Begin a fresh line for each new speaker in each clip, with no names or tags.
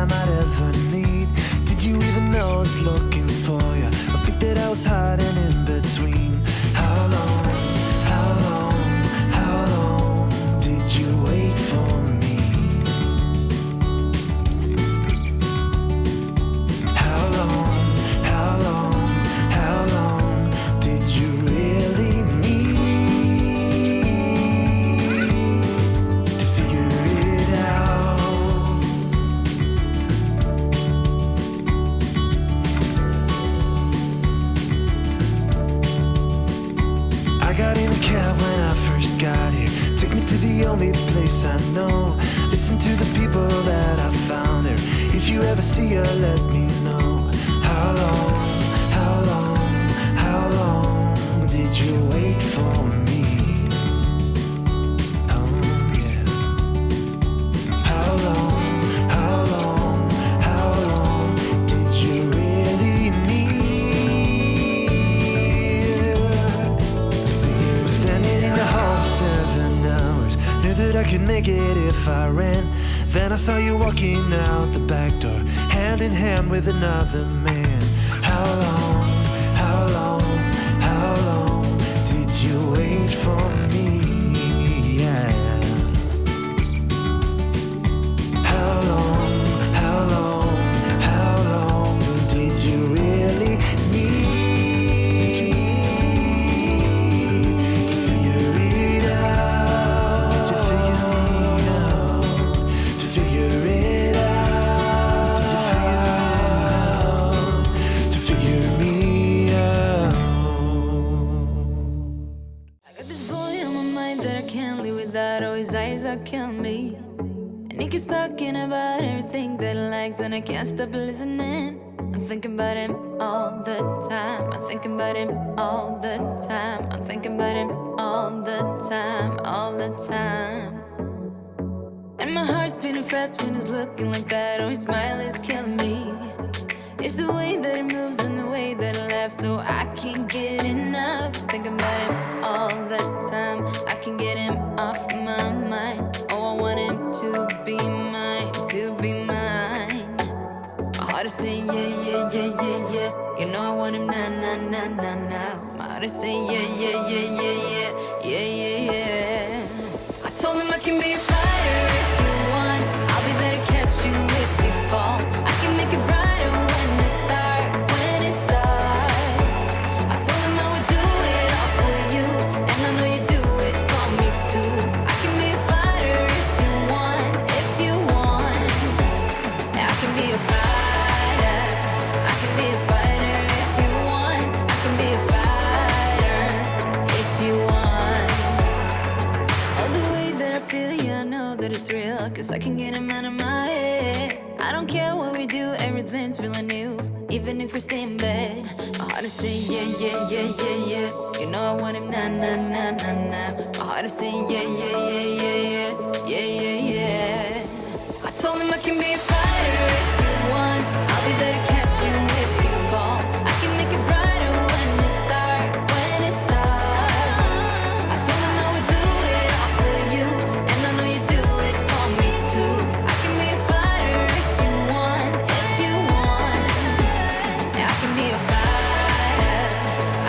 I might ever need. Did you even know I was looking for you? I think that I was hiding in between. How long, how long, how long did you wait for me? How long, how long, how long did you really need to figure it out? I got in a cab when I first got here. Take me to the only place I know. Listen to the people that I found there. If you ever see her, let me know. How long, how long, how long did you wait for me? Oh yeah. How long, how long, how long did you really need to figure? Standing in the hall 7 hours, knew that I could make it if I ran. Then I saw you walking out the back door, hand in hand with another man. How long, how long, how long did you wait for me? Yeah. How long, how long, how long did you really need to figure it out? Did you figure it out? To figure it out? Did you figure it out? To figure me out?
I got this boy on my mind that I can't live without. Oh, his eyes are killing me. And he keeps talking about everything that he likes, and I can't stop listening. I'm thinking about him all the time. I'm thinking about him all the time. I'm thinking about him all the time, all the time. And my heart's beating fast when he's looking like that. Oh, his smile is killing me. It's the way that he moves and the way that he laughs, so I can't get enough. Thinking about him all the time. I can't get him off my mind. Oh, I want him to be mine, to be mine. My heart is saying yeah, yeah, yeah, yeah, yeah. You know I want him now, now, now, now, now. My heart is saying yeah, yeah, yeah, yeah, yeah, yeah, yeah, yeah. I told him I can be a fighter if you want. I'll be there to catch you if you fall. I can make it brighter when it starts, when it starts. I told him I would do it all for you, and I know you do it for me too. I can be a fighter if you want, if you want. Yeah, I can be a fighter. I can be a fighter if you want. I can be a fighter if you want. Oh, the way that I feel, yeah, I know that it's real, 'cause I can get him out of my head. I don't care what we do, everything's feeling new, even if we stay in bed. My heart is saying yeah, yeah, yeah, yeah, yeah. You know I want him now, now, now, now, now. My heart is saying yeah, yeah, yeah, yeah, yeah, yeah, yeah, yeah. I told him I can be a fighter if you want. I'll be there to catch you if you fall. I can make it brighter when it starts, when it starts. I told him I would do it all for you, and I know you do it for me too. I can be a fighter if you want, if you want. Yeah, I can be a fighter.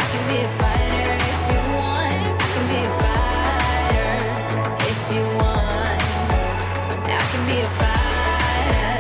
I can be a fighter if you want. I can be a fighter if you want. Yeah, I can be a fighter.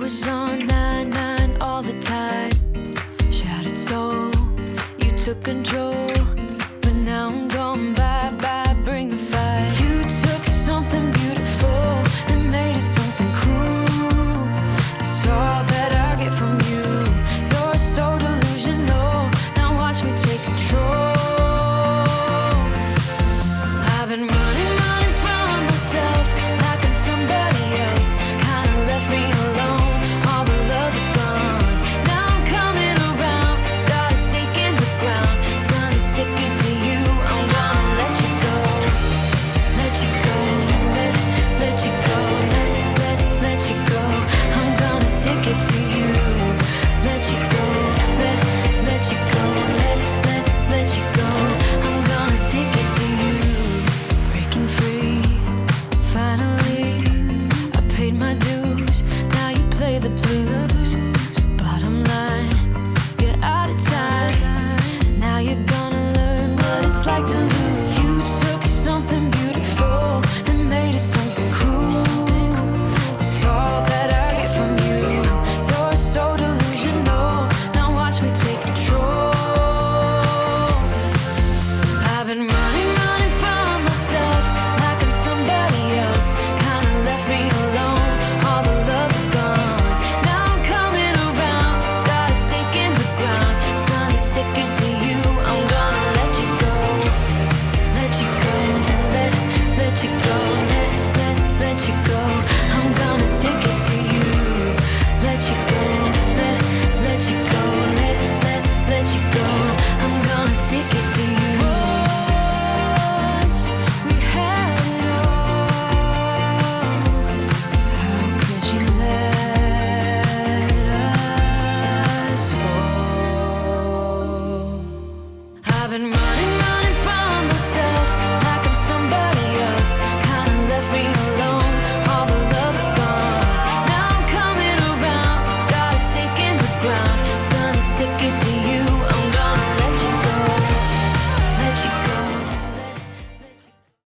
was on 9-9 all the time. Shattered soul, you took control. But now I'm gone, bye-bye, bring the fire. You took something beautiful and made it something cruel. It's all that I get from you. You're so delusional, now watch me take control. I've been running from myself like I'm somebody else. Kinda left me alone, all the love is gone. Now I'm coming around, got a stake in the ground. Gonna stick it to you, I'm gonna let you go. Let you go, let you go, let you go. I'm gonna stick it to you. Let you go, let you go, let you go. I'm gonna stick it to you. Breaking free, finally, I paid my dues. Now you play the blues. Bottom line, you're out of time. Now you're gonna learn what it's like to lose. You took something beautiful and made it something cruel. It's all that I get from you. You're so delusional, now watch me take control. I've been running from myself like I'm somebody else. Kinda left me alone, all the love is gone. Now I'm coming around, got a stake in the ground. Gonna stick it to you, I'm gonna let you go. Let you go, let you go, let you go. I'm gonna stick it to you. Let you go, let you go, let you go. I'm gonna stick it to you. Once we had it all, how could you let us fall? I've been running